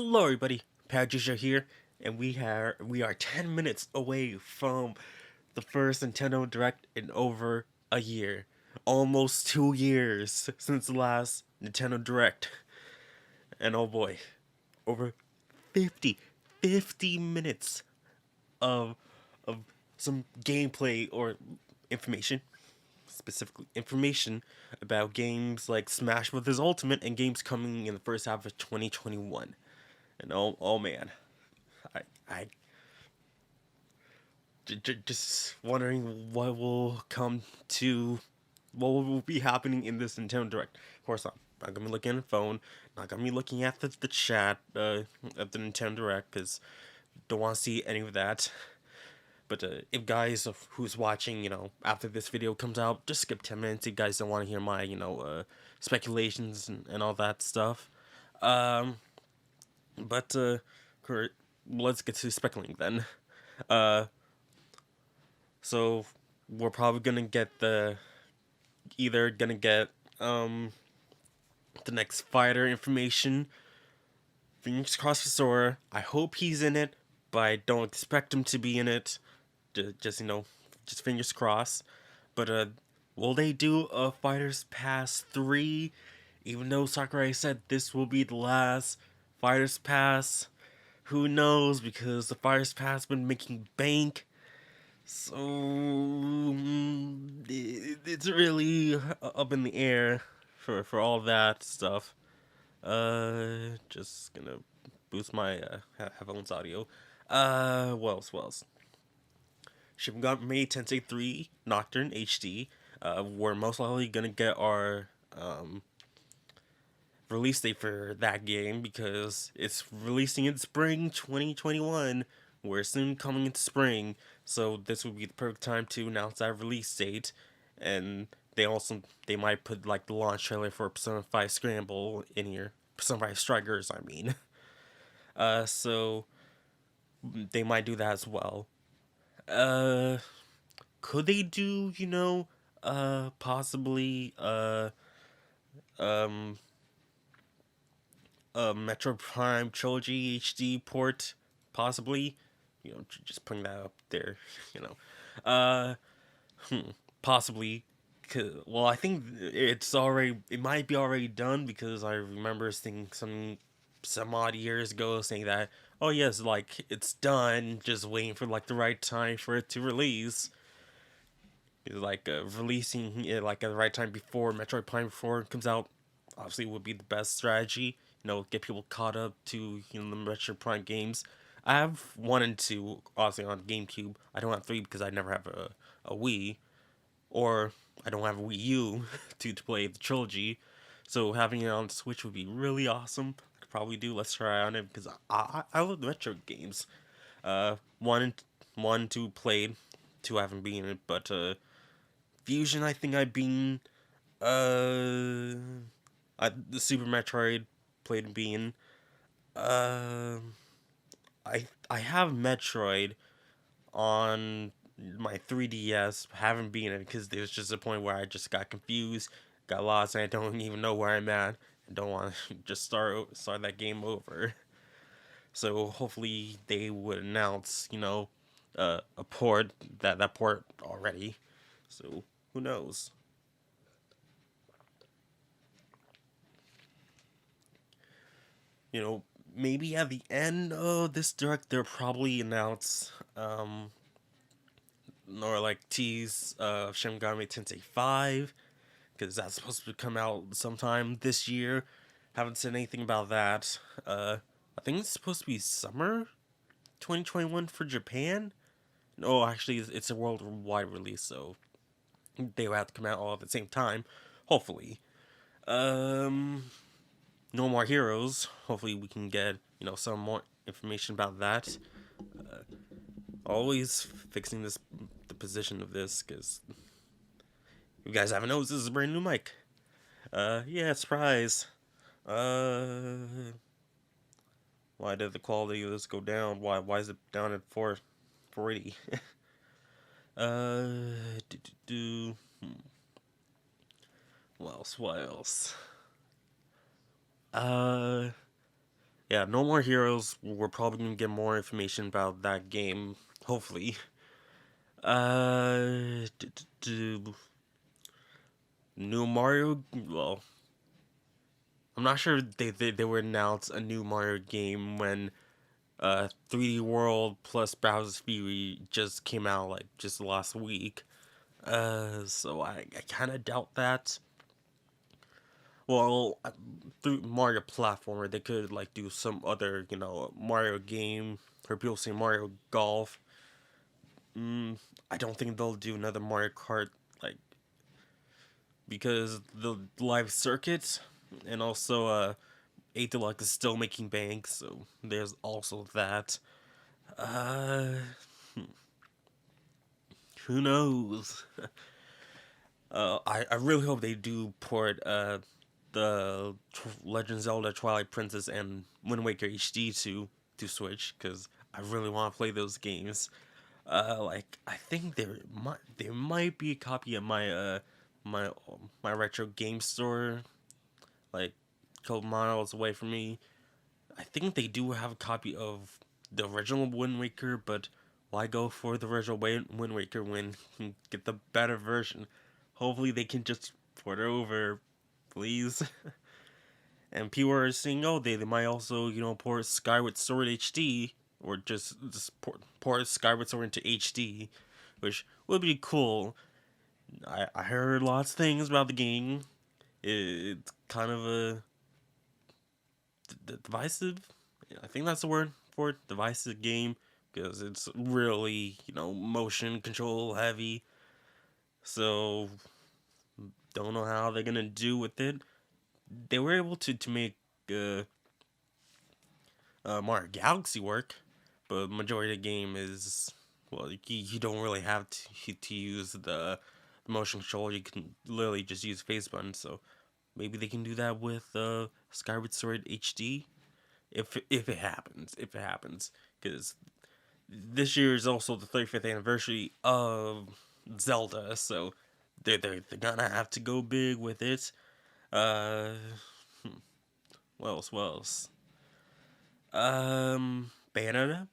Hello everybody, Patricia here, and we are 10 minutes away from the first Nintendo Direct in over a year. Almost 2 years since the last Nintendo Direct. And oh boy, over 50, 50 minutes of of some gameplay or information, specifically information about games like Smash Bros. Ultimate and games coming in the first half of 2021. And oh man, I I just wondering what will be happening in this Nintendo Direct. Of course, I'm not gonna be looking at the phone, not gonna be looking at the chat of the Nintendo Direct because don't want to see any of that. But if guys who's watching, after this video comes out, just skip 10 minutes. If you guys don't want to hear my, speculations and all that stuff. Um, but Kurt, let's get to speculating then. Uh, So we're probably gonna get either gonna get the next fighter information. Fingers crossed for Sora. I hope he's in it, but I don't expect him to be in it. Just just fingers crossed. But will they do a Fighters Pass 3? Even though Sakurai said this will be the last Fighters Pass, who knows? Because the Fighters Pass been making bank. So it's really up in the air for all that stuff. Just gonna boost my headphones audio. What else? What else? Shin Megami Tensei 3 Nocturne HD. We're most likely gonna get our release date for that game because it's releasing in spring 2021. We're soon coming into spring, so this would be the perfect time to announce that release date. And they might put like the launch trailer for Persona 5 Scramble in here. Persona 5 Strikers, I mean. So they might do that as well. Could they do, possibly um a Metro Prime Trilogy HD port, possibly. Just putting that up there. You know, possibly. Well, I think it might be already done because I remember seeing some odd years ago saying that, oh yes, like it's done, just waiting for like the right time for it to release. Like releasing it like at the right time before Metroid Prime 4 comes out, obviously would be the best strategy. Get people caught up to the Metroid Prime games. I have 1 and 2 obviously on GameCube. I don't have 3 because I never have a Wii, or I don't have a Wii U to play the trilogy. So having it on Switch would be really awesome. I could probably do Let's Try on it because I love the Metroid games. One and 2 played, 2 haven't been in it, but Fusion, I think I've been. The Super Metroid played being. Uh, I have Metroid on my 3DS. Haven't been it because there's just a point where I just got confused, got lost, and I don't even know where I'm at. I don't want to just start that game over. So hopefully they would announce, a port that port already. So who knows? Maybe at the end of this direct, they'll probably announce, or like tease, Shin Megami Tensei 5, because that's supposed to come out sometime this year. Haven't said anything about that. I think it's supposed to be summer 2021 for Japan. No, actually, it's a worldwide release, so they will have to come out all at the same time, hopefully. Um, No More Heroes. Hopefully, we can get some more information about that. Always fixing the position of this because you guys haven't noticed, this is a brand new mic. Yeah, surprise. Why did the quality of this go down? Why is it down at 480? Do, do, do. What else? What else? Uh, Yeah, No More Heroes. We're probably gonna get more information about that game. Hopefully. New Mario. Well, I'm not sure they would announce a new Mario game when 3D World plus Bowser's Fury just came out like just last week. So I kind of doubt that. Well, through Mario platformer, they could like do some other, Mario game, or people say Mario Golf. I don't think they'll do another Mario Kart, like, because the live circuits, and also 8 Deluxe is still making bank, so there's also that. Uh, who knows? I really hope they do port the Legend of Zelda Twilight Princess and Wind Waker HD to Switch, because I really want to play those games. Like I think there might be a copy of my my retro game store, like a couple miles away from me. I think they do have a copy of the original Wind Waker, but why go for the original Wind Waker when you can get the better version? Hopefully they can just port it over, please. And people are saying, oh, they might also, port Skyward Sword HD, or just port Skyward Sword into HD, which would be cool. I heard lots of things about the game. It's kind of a divisive. I think that's the word for it. Divisive game, because it's really, motion control heavy. So don't know how they're gonna do with it. They were able to make Mario Galaxy work, but majority of the game is, well, you don't really have to use the motion control. You can literally just use face buttons. So maybe they can do that with Skyward Sword HD, if it happens, because this year is also the 35th anniversary of Zelda, so they're gonna have to go big with it. Uh, what else? Bayonetta.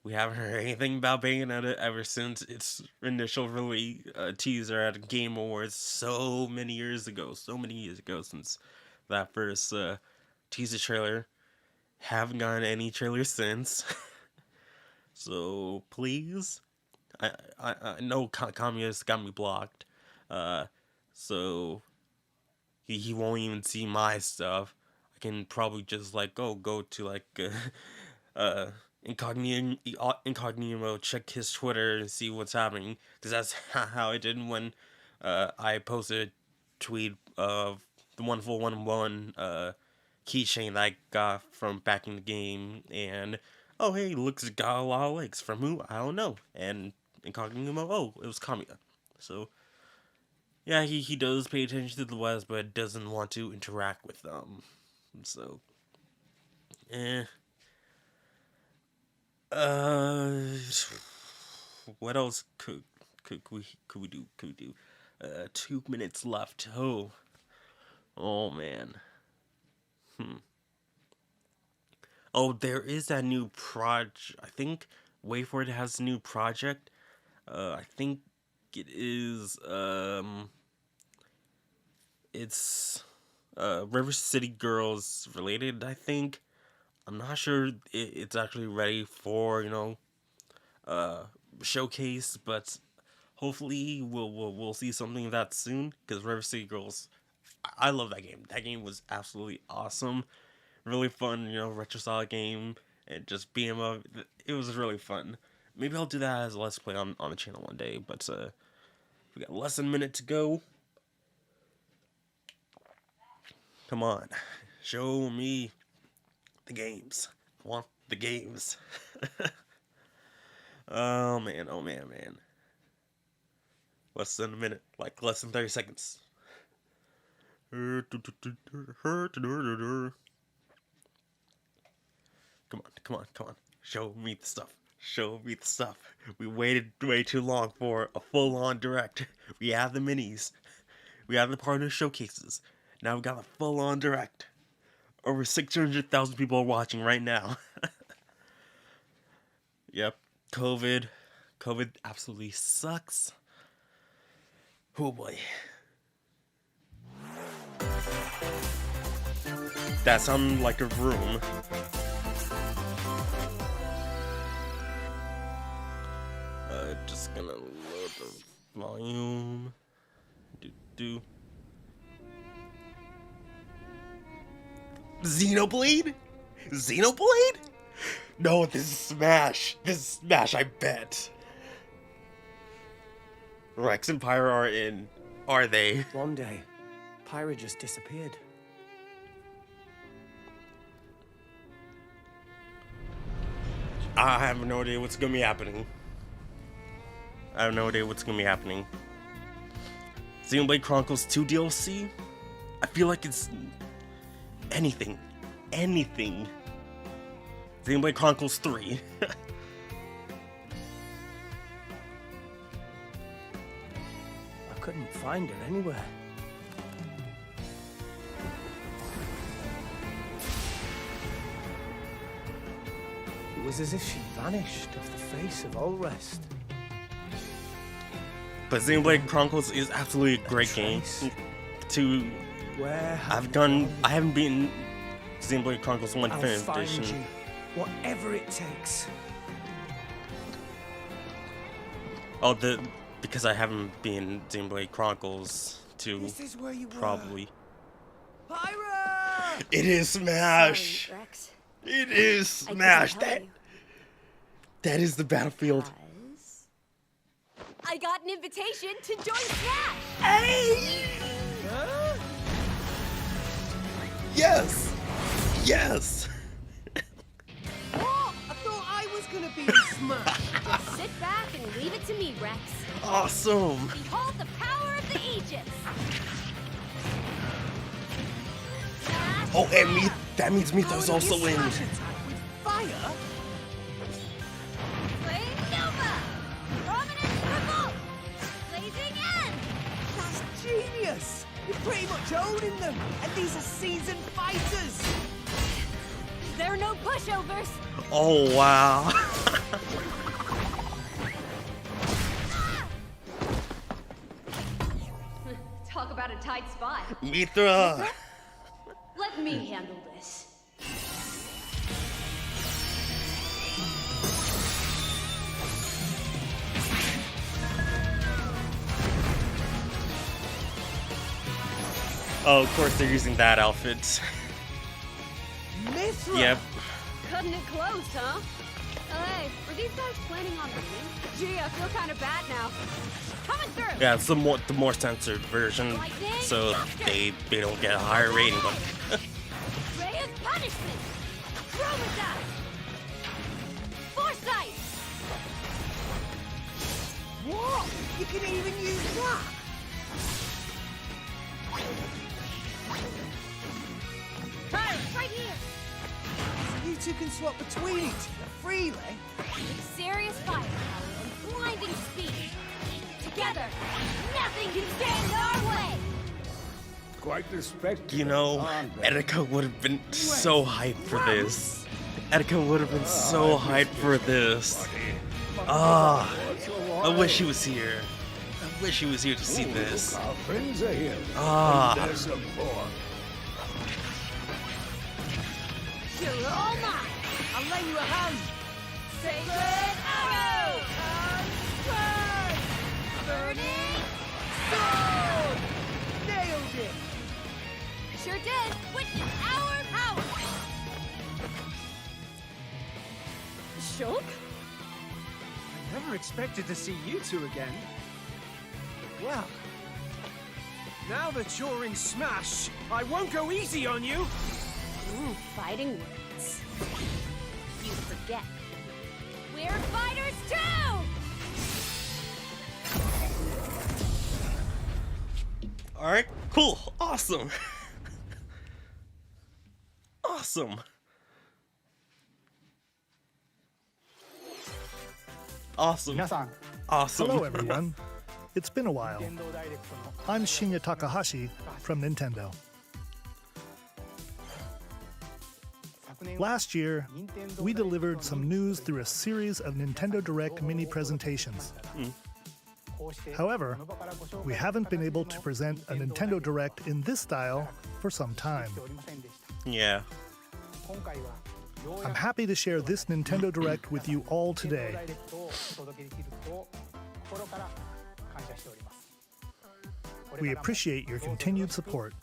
We haven't heard anything about Bayonetta ever since its initial release teaser at Game Awards so many years ago. So many years ago since that first teaser trailer. Haven't gotten any trailer since. So please, I know Kamiya's got me blocked. Uh, so he won't even see my stuff. I can probably just like go to like uh incognito mode, check his Twitter and see what's happening, because that's how I did when I posted a tweet of the 1411 keychain that I got from back in the game, and oh hey, looks got a lot of likes from who I don't know, and incognito mode, oh, it was Kamiya. So yeah, he does pay attention to the West, but doesn't want to interact with them. So, eh. Uh, what else could we do? 2 minutes left. Oh man. Hmm. Oh, there is that new project. I think Wait for It has a new project. I think it is. It's River City Girls related. I think. I'm not sure it's actually ready for uh showcase, but hopefully we'll see something of that soon. Because River City Girls, I love that game. That game was absolutely awesome, really fun. Retro style game, and just beat 'em up. It was really fun. Maybe I'll do that as a let's play on the channel one day. But we got less than a minute to go. Come on, show me the games. I want the games. Oh man, oh man. Less than a minute, like less than 30 seconds. Come on. Show me the stuff. Show me the stuff. We waited way too long for a full on direct. We have the minis. We have the partner showcases. Now we got a full on direct. Over 600,000 people are watching right now. Yep. COVID absolutely sucks. Oh boy. That sounded like a room. Just gonna load the volume. Do. Xenoblade? Xenoblade? No, this is Smash. This is Smash, I bet. Rex and Pyra are in. Are they? One day, Pyra just disappeared. I have no idea what's gonna be happening. I have no idea what's gonna be happening. Xenoblade Chronicles 2 DLC? I feel like it's anything. Xenoblade Chronicles 3. I couldn't find her anywhere. It was as if she vanished off the face of all rest. But Xenoblade Chronicles is absolutely a great game. Where I haven't been Xenoblade Chronicles 1 I'll Definitive find Edition. you, whatever it takes. Oh, because I haven't been Xenoblade Chronicles 2, This is where you probably. were. Pyra! It is Smash! Sorry, Rex. It is I couldn't Smash! tell you. That is the battlefield. Because I got an invitation to join Smash! Hey! Huh? Yes! Yes! What? I thought I was gonna be Smash. Just sit back and leave it to me, Rex. Awesome! Behold the power of the Aegis! Oh, and that means Mythos How also did you in. smash attack with fire? Flame Nova! Prominence Revolt! Blazing End! That's genius! You're pretty much owning them, and these are seasoned fighters! There are no pushovers! Oh, wow. Talk about a tight spot. Mithra! Let me handle this. Oh, of course they're using that outfit. Mithra! Yep. Cutting it close, huh? Hey, were these guys planning on winning? Gee, I feel kind of bad now. Coming through! Yeah, it's the more censored version, so they don't get a higher rating. But Ray of punishment! Chromata! Foresight! What? You can even use that? Hey, right here! So you two can swap between each other freely? With serious firepower and blinding speed. Together, nothing can stand in our way! Quite the spectacle. you know, aren't they? Etika would have been so hyped for this. Etika would have been so hyped for this. Ah, I wish he was here. I wish he was here to see this. Our friends are here. Ah. And there's some more. You're all mine! I'll lend you a hand! Sacred arrow! Burning Sword! Nailed it! sure did! Witness our power! Shulk? I never expected to see you two again. Well, now that you're in Smash, I won't go easy on you. Fighting words. You forget. We're fighters too! Alright, cool, awesome. Awesome. Awesome. 皆さん Awesome. Hello, everyone. It's been a while. I'm Shinya Takahashi from Nintendo. Last year, we delivered some news through a series of Nintendo Direct mini presentations. However, we haven't been able to present a Nintendo Direct in this style for some time. Yeah. I'm happy to share this Nintendo Direct with you all today. We appreciate your continued support.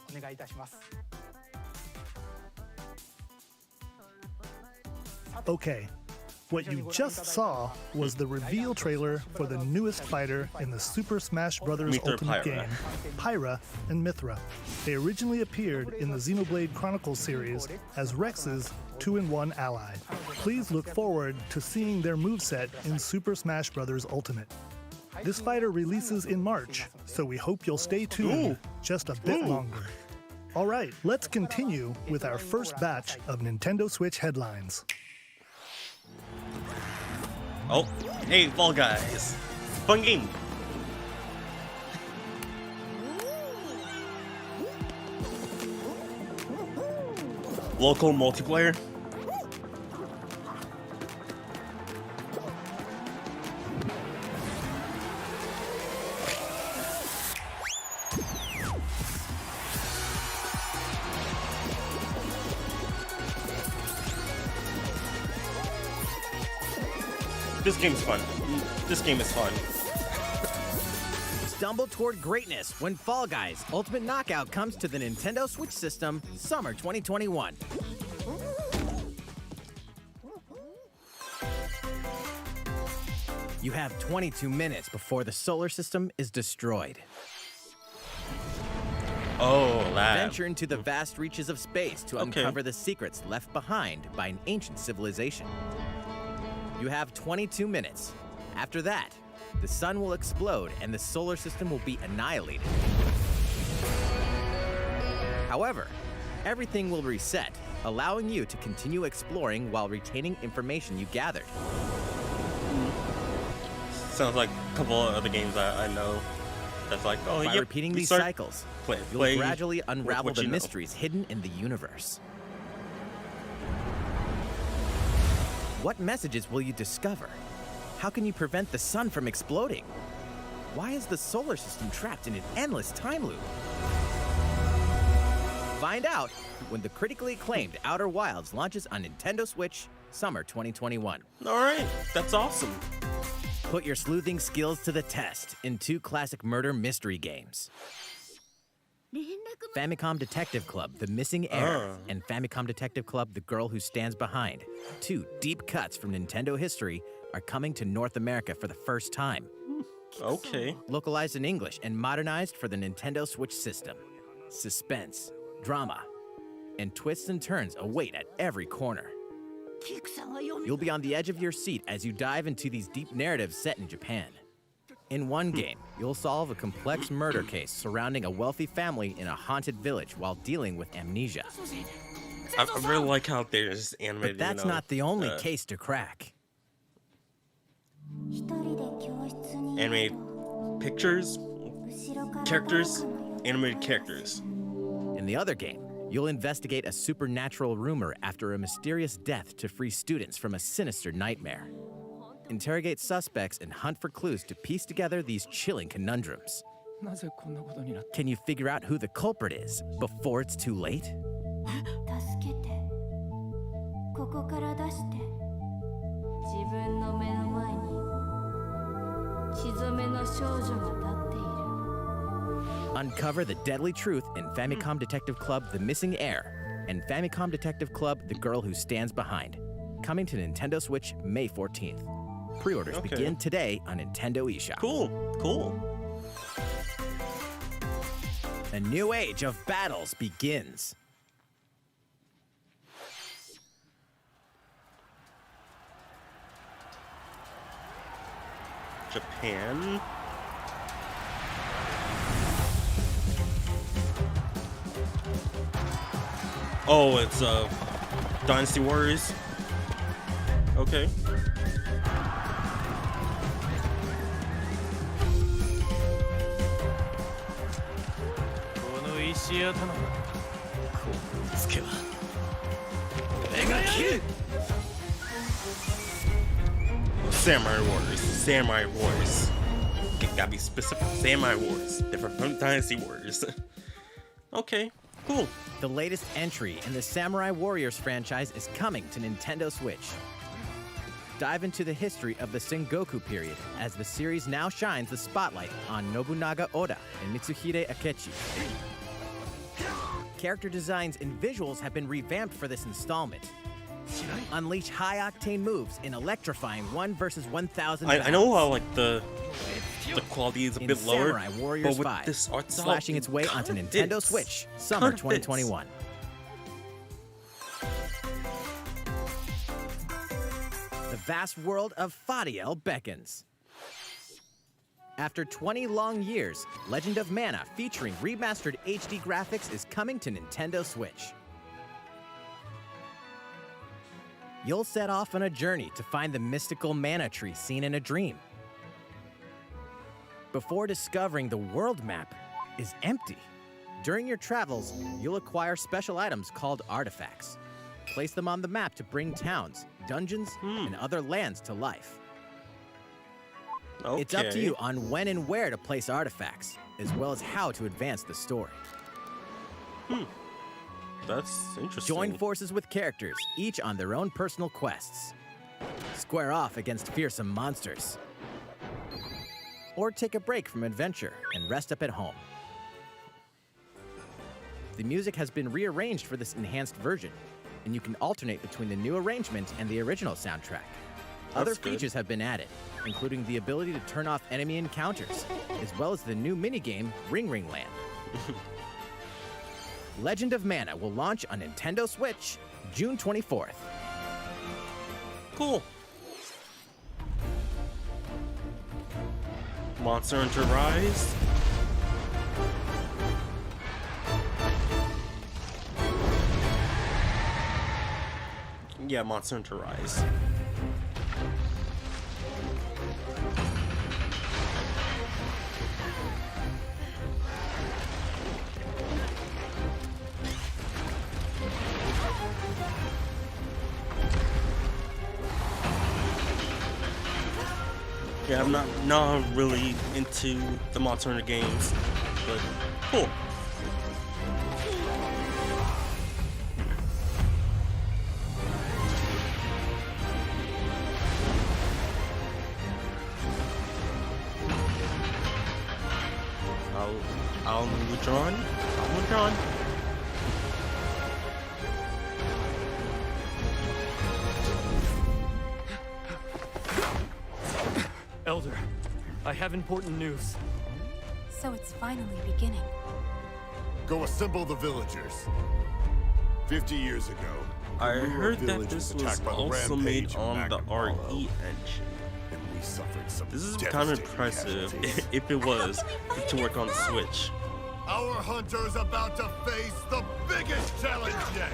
Okay, what you just saw was the reveal trailer for the newest fighter in the Super Smash Bros. Mithra Ultimate Pyra. game, Pyra and Mithra. They originally appeared in the Xenoblade Chronicles series as Rex's 2-in-1 ally. Please look forward to seeing their moveset in Super Smash Bros. Ultimate. This fighter releases in March, so we hope you'll stay tuned just a bit longer. All right, let's continue with our first batch of Nintendo Switch headlines. Oh, hey, Fall Guys. Fun game. Local multiplayer. This game's fun. This game is fun. Stumble toward greatness when Fall Guys Ultimate Knockout comes to the Nintendo Switch system summer 2021. You have 22 minutes before the solar system is destroyed. Oh, that. Venture into the vast reaches of space to uncover the secrets left behind by an ancient civilization. You have 22 minutes. After that, the sun will explode and the solar system will be annihilated. However, everything will reset, allowing you to continue exploring while retaining information you gathered. Sounds like a couple of other games I know. That's like, oh, By yep, repeating we these start- cycles, play you'll gradually with unravel what the you know. mysteries hidden in the universe. What messages will you discover? How can you prevent the sun from exploding? Why is the solar system trapped in an endless time loop? Find out when the critically acclaimed Outer Wilds launches on Nintendo Switch summer 2021. All right, that's awesome. Put your sleuthing skills to the test in 2 classic murder mystery games. Famicom Detective Club, The Missing Heir, and Famicom Detective Club, The Girl Who Stands Behind. 2 deep cuts from Nintendo history are coming to North America for the first time. Okay. Localized in English and modernized for the Nintendo Switch system. Suspense, drama, and twists and turns await at every corner. You'll be on the edge of your seat as you dive into these deep narratives set in Japan. In one game, you'll solve a complex murder case surrounding a wealthy family in a haunted village while dealing with amnesia. I really like how there's animated. But that's not the only case to crack. Animated pictures, characters, animated characters. In the other game, you'll investigate a supernatural rumor after a mysterious death to free students from a sinister nightmare. Interrogate suspects and hunt for clues to piece together these chilling conundrums. Can you figure out who the culprit is before it's too late? 助けてここから出して自分の目の前に血染めの少女が立っている Uncover the deadly truth in Famicom Detective Club The Missing Heir and Famicom Detective Club The Girl Who Stands Behind. Coming to Nintendo Switch May 14th. Pre-orders begin today on Nintendo eShop. Cool. A new age of battles begins. Japan. Oh, it's Dynasty Warriors. Okay. Samurai Wars. Samurai Wars. Gotta be specific. Samurai Wars. Different from Dynasty Wars. Okay, cool. The latest entry in the Samurai Warriors franchise is coming to Nintendo Switch. Dive into the history of the Sengoku period as the series now shines the spotlight on Nobunaga Oda and Mitsuhide Akechi. Character designs and visuals have been revamped for this installment. Unleash high-octane moves in electrifying 1 versus 1,000 I know how like the quality is a in bit lower, Samurai Warriors but with 5, this art style, slashing its way onto Nintendo fits. Switch, summer Fits. 2021. The vast world of Fadiel beckons. After 20 long years, Legend of Mana featuring remastered HD graphics is coming to Nintendo Switch. You'll set off on a journey to find the mystical mana tree seen in a dream. Before discovering the world map is empty. During your travels, you'll acquire special items called artifacts. Place them on the map to bring towns, dungeons, and other lands to life. Okay. It's up to you on when and where to place artifacts, as well as how to advance the story. That's interesting. Join forces with characters, each on their own personal quests. Square off against fearsome monsters. Or take a break from adventure and rest up at home. The music has been rearranged for this enhanced version, and you can alternate between the new arrangement and the original soundtrack. Other That's good. features have been added, including the ability to turn off enemy encounters, as well as the new minigame Ring Ring Land. Legend of Mana will launch on Nintendo Switch June 24th. Cool. Monster Hunter Rise. Yeah, Monster Hunter Rise. Yeah, I'm not really into the Monster Hunter games, but cool. I'll withdraw. I'll withdraw. Elder, I have important news. So it's finally beginning. Go assemble the villagers. 50 years ago, I Kamura heard that village this was was attacked by the also rampage made of on the Magna RE Apollo, engine. and we suffered some This is kind of devastating impressive casualties. if it was to work on the Switch. Our hunter is about to face the biggest challenge yet.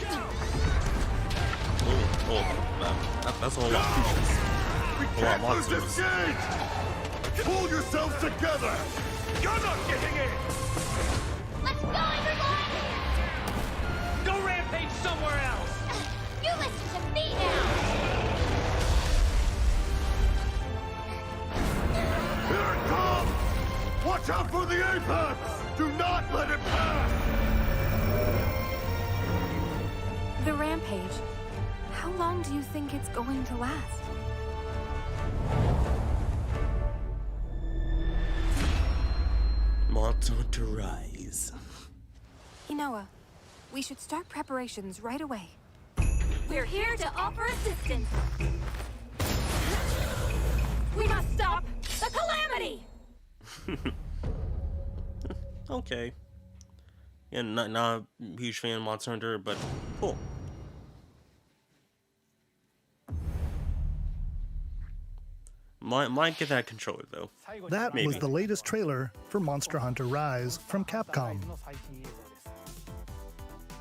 That's a lot of features. We A lot of can't lose monsters. this gate. Pull yourselves together. You're not getting in! Let's go, everyone! Go rampage somewhere else! You listen to me now! Here it comes. Watch out for the apex. Do not let it pass. The rampage. How long do you think it's going to last? Monster Hunter Rise. Inoa, we should start preparations right away. We're here to offer assistance. We must stop the calamity! Okay. Yeah, not a huge fan of Monster Hunter, but cool. Might get that controller though. That Maybe. was the latest trailer for Monster Hunter Rise from Capcom.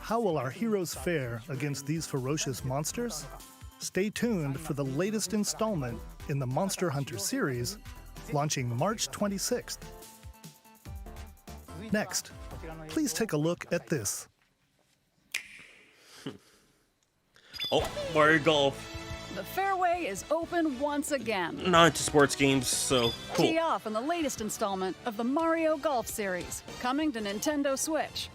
How will our heroes fare against these ferocious monsters? Stay tuned for the latest installment in the Monster Hunter series, launching March 26th. Next, please take a look at this. Oh, Mario Golf. The fairway is open once again. Not into sports games, so cool. Tee off in the latest installment of the Mario Golf series, coming to Nintendo Switch.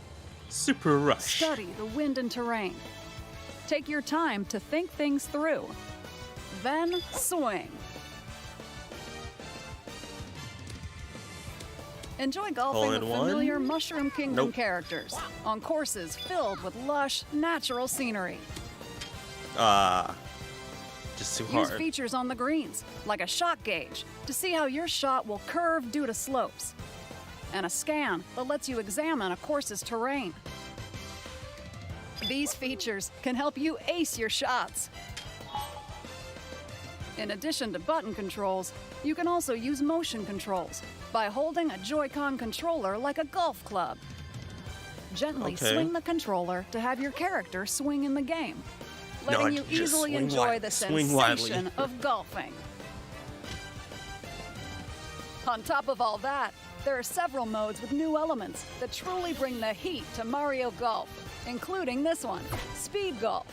Super Rush. Study the wind and terrain. Take your time to think things through. Then swing. Enjoy golfing with familiar Mushroom Kingdom characters on courses filled with lush, natural scenery. Just too Use hard. features on the greens, like a shot gauge, to see how your shot will curve due to slopes, and a scan that lets you examine a course's terrain. These features can help you ace your shots. In addition to button controls, you can also use motion controls by holding a Joy-Con controller like a golf club. Gently swing the controller to have your character swing in the game, letting you easily enjoy the sensation of golfing. On top of all that, there are several modes with new elements that truly bring the heat to Mario Golf, including this one, Speed Golf.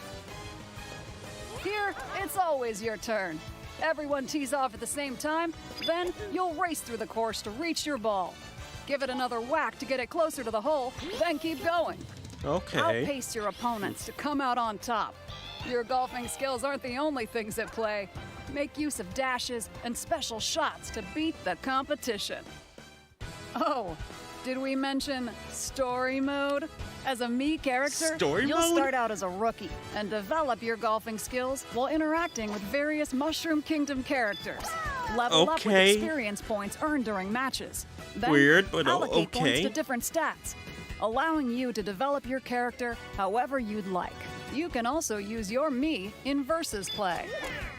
Here, it's always your turn. Everyone tees off at the same time, then you'll race through the course to reach your ball. Give it another whack to get it closer to the hole, then keep going. Okay. Outpace your opponents to come out on top. Your golfing skills aren't the only things at play. Make use of dashes and special shots to beat the competition. Oh, did we mention story mode? As a Mii character, you'll start out as a rookie and develop your golfing skills while interacting with various Mushroom Kingdom characters. Level up with experience points earned during matches. Then Weird, but allocate points okay. to different stats, allowing you to develop your character however you'd like. You can also use your Mii in versus play.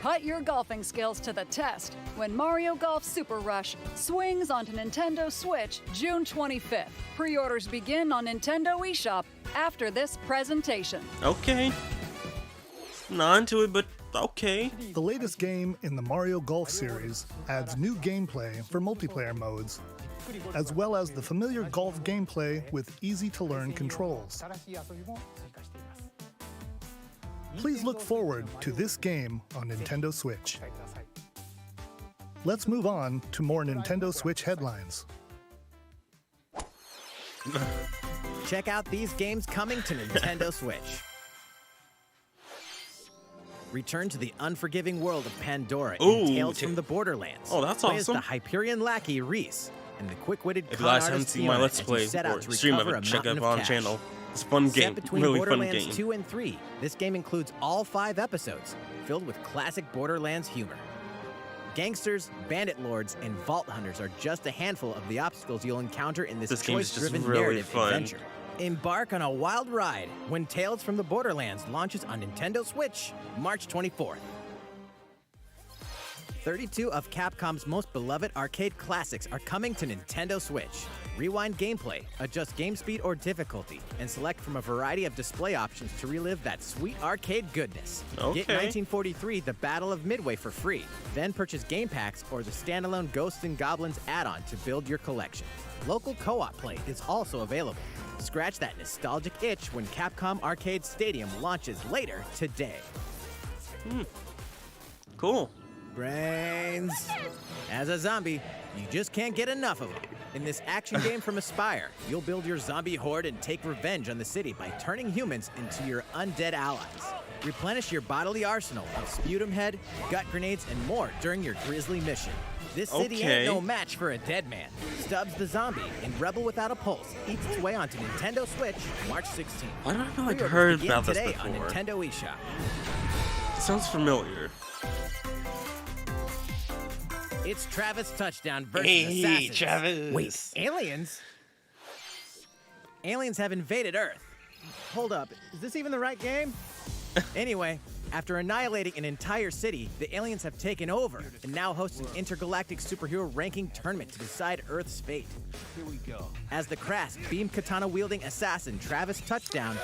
Put your golfing skills to the test when Mario Golf Super Rush swings onto Nintendo Switch June 25th. Pre-orders begin on Nintendo eShop after this presentation. Okay. Not into it, but okay. The latest game in the Mario Golf series adds new gameplay for multiplayer modes, as well as the familiar golf gameplay with easy-to-learn controls. Please look forward to this game on Nintendo Switch. Let's move on to more Nintendo Switch headlines. Check out these games coming to Nintendo Switch. Return to the unforgiving world of Pandora in Tales from the Borderlands. Oh, that's Play as awesome. the Hyperion lackey Reese and the quick-witted If con you guys artist haven't seen Fiona my Let's as you Play set out or to stream of recover it, a check it mountain out of on cash. channel. It's a fun game. Set between Really fun Borderlands game. 2 and 3, this game includes all 5 episodes, filled with classic Borderlands humor. Gangsters, bandit lords, and vault hunters are just a handful of the obstacles you'll encounter in this game is just choice-driven really narrative fun. adventure. Embark on a wild ride when Tales from the Borderlands launches on Nintendo Switch, March 24th. 32 of Capcom's most beloved arcade classics are coming to Nintendo Switch. Rewind gameplay, adjust game speed or difficulty, and select from a variety of display options to relive that sweet arcade goodness. Get 1943 The Battle of Midway for free, then purchase game packs or the standalone Ghosts and Goblins add-on to build your collection. Local co-op play is also available. Scratch that nostalgic itch when Capcom Arcade Stadium launches later today. Cool. Brains. As a zombie, you just can't get enough of them. In this action game from Aspyr, you'll build your zombie horde and take revenge on the city by turning humans into your undead allies. Replenish your bodily arsenal of sputum head, gut grenades, and more during your grisly mission. This city ain't no match for a dead man. Stubbs the Zombie in Rebel Without a Pulse eats its way onto Nintendo Switch March 16th. Why do I feel like I Pre-orders heard begin about this today before? on Nintendo eShop. It sounds familiar. It's Travis Touchdown versus Hey, Assassins. Travis. Wait, aliens? Aliens have invaded Earth. Hold up, is this even the right game? Anyway, after annihilating an entire city, the aliens have taken over and now host an intergalactic superhero ranking tournament to decide Earth's fate. Here we go. As the crass, beam katana-wielding assassin Travis Touchdown,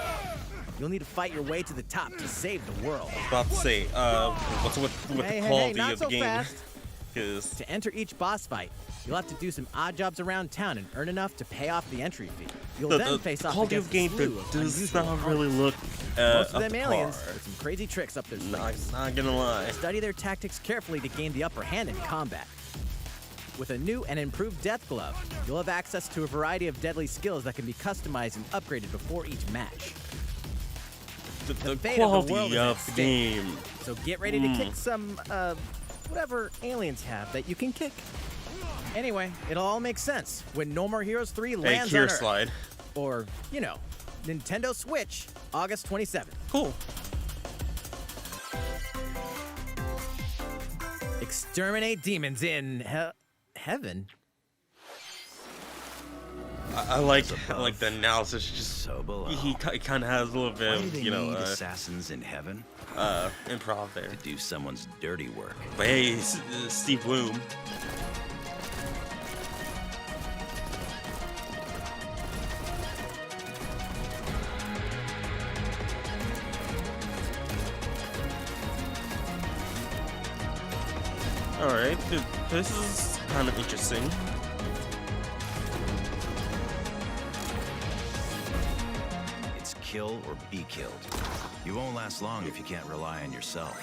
you'll need to fight your way to the top to save the world. About to say, what's with the quality not of the so game? fast. Because To enter each boss fight, You'll have to do some odd jobs around town and earn enough to pay off the entry fee. You'll The then face off quality against of game a slew of does unusual not really look Most of up them to aliens par. with some crazy tricks up their Not, sleeves. not gonna lie. Study their tactics carefully to gain the upper hand in combat. With a new and improved Death Glove, you'll have access to a variety of deadly skills that can be customized and upgraded before each match. The fate of the world quality is at of the stake. game. So get ready to kick some, whatever aliens have that you can kick. Anyway, it'll all make sense when No More Heroes 3 Hey, lands Cure on Earth. Slide. Or, you know, Nintendo Switch, August 27th. Cool. Exterminate demons in heaven. I like the analysis. Just So below. he kind of has a little bit Why do of they need assassins in heaven? improv there. To do someone's dirty work. But hey, Steve Bloom. Alright, this is kind of interesting. It's kill or be killed. You won't last long if you can't rely on yourself.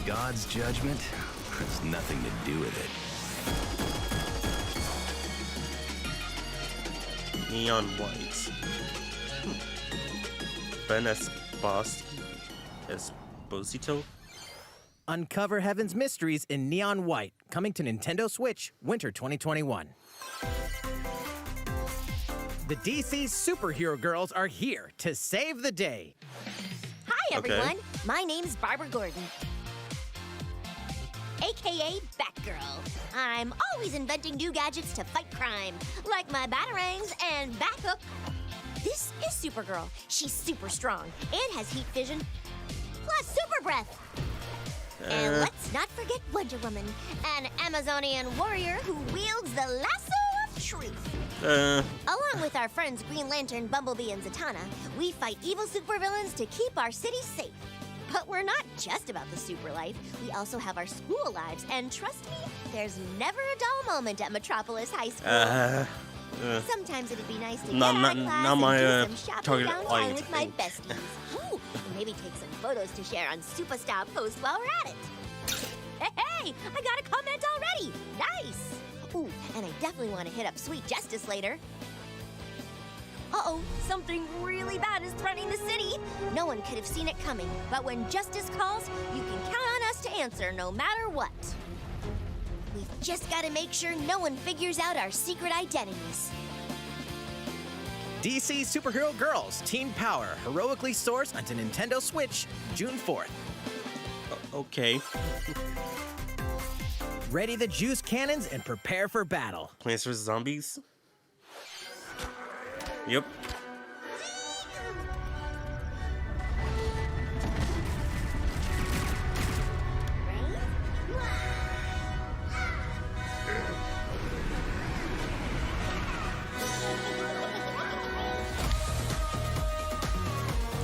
God's judgment has nothing to do with it. Neon White. Ben Esposito? Uncover Heaven's mysteries in Neon White, coming to Nintendo Switch, winter 2021. The DC superhero girls are here to save the day. Hi, Okay. everyone. My name's Barbara Gordon, aka Batgirl. I'm always inventing new gadgets to fight crime, like my batarangs and Bathook. This is Supergirl. She's super strong and has heat vision, plus super breath. And let's not forget Wonder Woman, an Amazonian warrior who wields the lasso of truth. Along with our friends Green Lantern, Bumblebee, and Zatanna, we fight evil supervillains to keep our city safe. But we're not just about the super life. We also have our school lives, and trust me, there's never a dull moment at Metropolis High School. Sometimes it'd be nice to get out of class not my and do some shopping target downtown audience, with I my think. besties. Ooh, and maybe take some photos to share on Superstar Post while we're at it. Hey, I got a comment already. Nice. Ooh, and I definitely want to hit up Sweet Justice later. Uh-oh, something really bad is threatening the city. No one could have seen it coming, but when justice calls, you can count on us to answer no matter what. We've just got to make sure no one figures out our secret identities. DC Superhero Girls Teen Power heroically soars onto Nintendo Switch June 4th. Okay. Ready the juice cannons and prepare for battle. Plants vs. Zombies? Yep.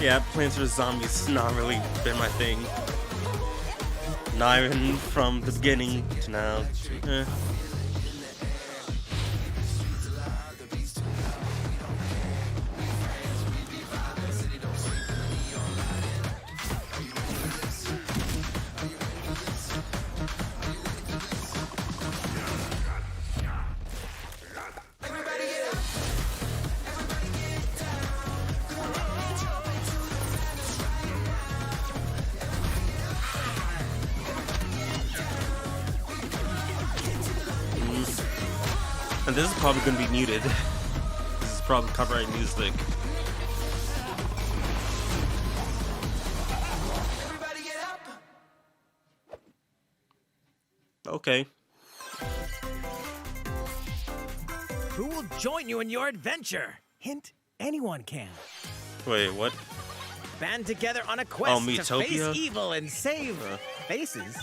Yeah, Plants vs. Zombies not really been my thing. Not even from the beginning to now. And this is probably going to be muted. This is probably copyright music. Okay. Who will join you in your adventure? Hint, anyone can. Wait, what? Band together on a quest to Metopia? face evil and save faces.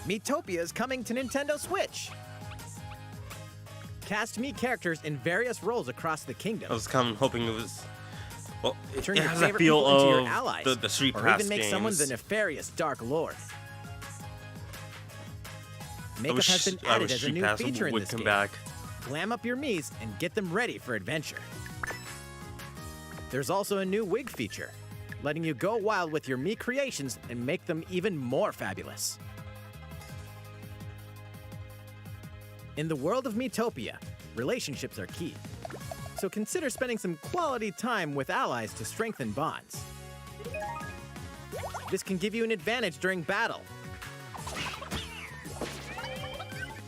Metopia is coming to Nintendo Switch. Cast me characters in various roles across the kingdom. I was kind of hoping it was... Well, Turn it your has that favorite feel people into your of allies, the Street or Pass even make games. someone the nefarious Dark Lord. Makeup wish- has been I added wish as a Street new Pass feature in would this come game. back. Glam up your Miis and get them ready for adventure. There's also a new wig feature, letting you go wild with your Mii creations and make them even more fabulous. In the world of Miitopia, relationships are key. So consider spending some quality time with allies to strengthen bonds. This can give you an advantage during battle.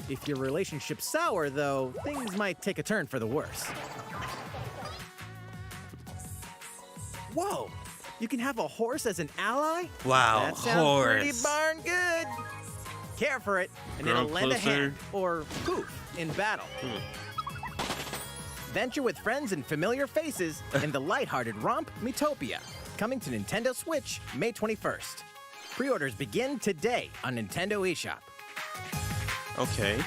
If your relationship's sour, though, things might take a turn for the worse. Whoa! You can have a horse as an ally? Wow, That sounds pretty horse. darn good. Care for it, and Draw it'll lend a closer. hand, or poof, in battle. Venture with friends and familiar faces in the lighthearted romp Miitopia, coming to Nintendo Switch May 21st. Pre-orders begin today on Nintendo eShop. Okay.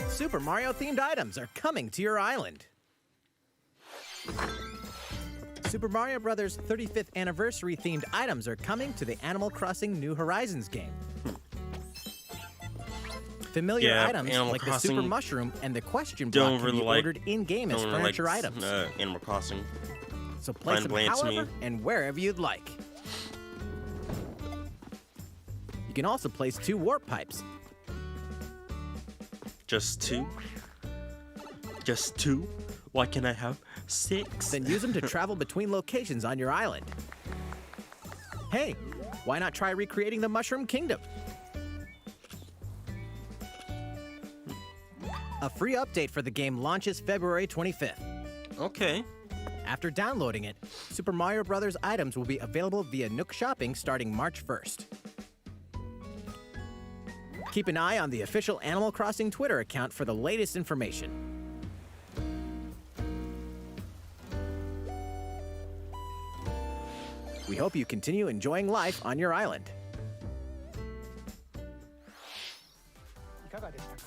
Super Mario-themed items are coming to your island. Super Mario Bros. 35th anniversary-themed items are coming to the Animal Crossing New Horizons game. Familiar Yeah, items Animal like the Crossing Super Mushroom and the Question Don't Block can really be like- ordered in-game as Don't really furniture like items. Animal Crossing. So place them Bland to however me. and wherever you'd like. You can also place 2 warp pipes. Just 2? Just 2? Why can't I have 6? Then use them to travel between locations on your island. Hey, why not try recreating the Mushroom Kingdom? A free update for the game launches February 25th. Okay. After downloading it, Super Mario Bros. Items will be available via Nook Shopping starting March 1st. Keep an eye on the official Animal Crossing Twitter account for the latest information. We hope you continue enjoying life on your island.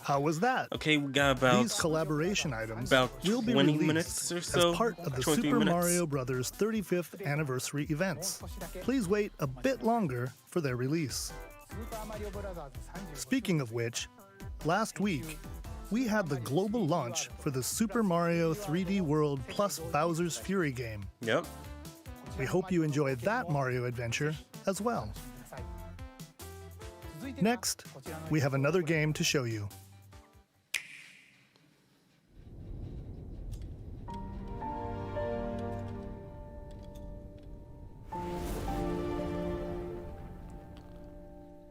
How was that? Okay, we got about These collaboration items about will be 20 released minutes or so, as part of the 23 Super minutes. Mario Bros. 35th anniversary events. Please wait a bit longer for their release. Speaking of which, last week, we had the global launch for the Super Mario 3D World plus Bowser's Fury game. Yep. We hope you enjoyed that Mario adventure as well. Next, we have another game to show you.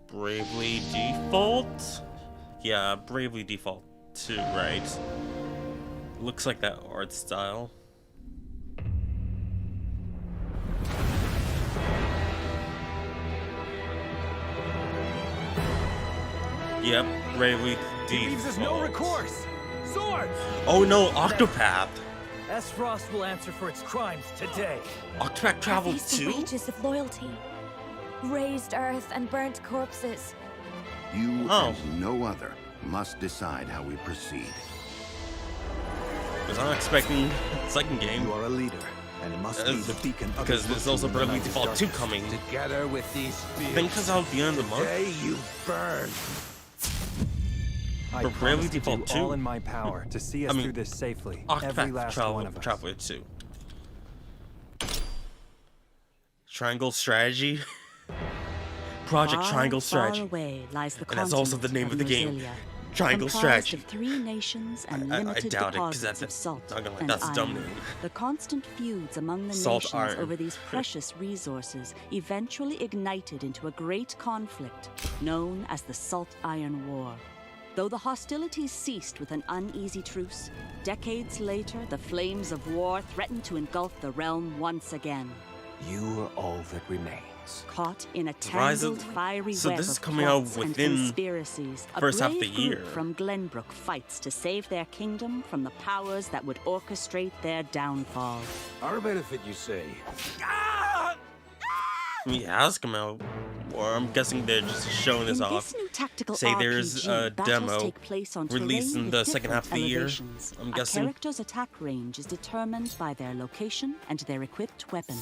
Bravely Default? Yeah, Bravely Default 2, right? Looks like that art style. Yep, Bravely Default. Leaves us no recourse. Sword! Oh no, Octopath! S. Frost will answer for its crimes today. Octopath Travel These the 2? wages of loyalty. Raised earth and burnt corpses. You Oh. and no other must decide how we proceed. Was I expecting second game? You are a leader and must be the beacon. Because there's also Bravely Default 2 coming. Together with these I think because I'll be in the month. Today you burn. I For promise Bravely to do Default 2? all in my power to see us I mean, through this safely. Every Octopath last one of us. Traveler 2. Triangle Strategy? Project Triangle Strategy. Far away lies the And that's also the name of the game. Rosalia, Triangle comprised Strategy. of 3 nations and I limited doubt it, 'cause deposits that's of salt not gonna lie, and that's a dumb iron. name. The constant feuds among the Salt, nations iron. over these precious resources eventually ignited into a great conflict known as the Salt Iron War. Though the hostilities ceased with an uneasy truce, decades later the flames of war threatened to engulf the realm once again. You are all that remains. Caught in a Rise of- tangled, fiery so web this is of coming out plots and within conspiracies, a first half of brave the year. group from Glenbrook fights to save their kingdom from the powers that would orchestrate their downfall. Our benefit, you say? Yeah, it's come out or I'm guessing they're just showing this In off. this new tactical Say there's RPG, a battles demo take place on released terrain in with the second half of the different year. elevations. I'm A guessing. character's attack range is determined by their location and their equipped weapon.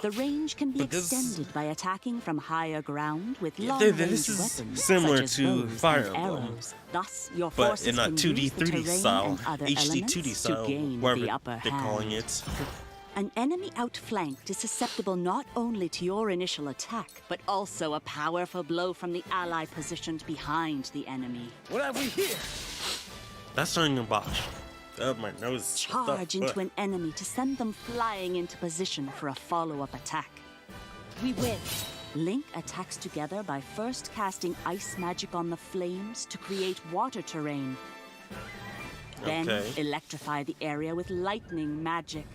The range can be But this- extended by attacking from higher ground with Yeah, long-range this is weapons similar such as to bows Fire and Emblem, arrows. Thus, your but forces in a can 2D, use the 3D terrain style, and other HD, elements 2D to style, gain whatever the upper they're calling hand. it. An enemy outflanked is susceptible not only to your initial attack, but also a powerful blow from the ally positioned behind the enemy. What have we here? That's turning a Bosch. Oh, my nose. Charge into an enemy to send them flying into position for a follow-up attack. We win. Link attacks together by first casting ice magic on the flames to create water terrain. Then Okay. electrify the area with lightning magic.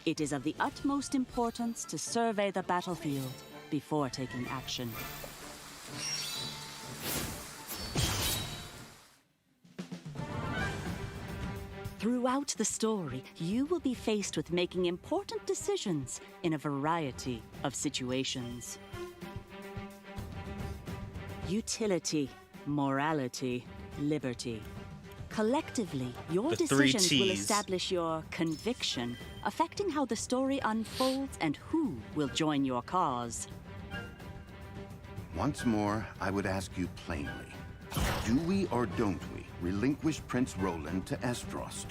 It is of the utmost importance to survey the battlefield before taking action. Throughout the story, you will be faced with making important decisions in a variety of situations. Utility, morality, liberty. Collectively, your The three decisions will Ts. establish your conviction, affecting how the story unfolds and who will join your cause. Once more, I would ask you plainly. Do we or don't we relinquish Prince Roland to Estrost?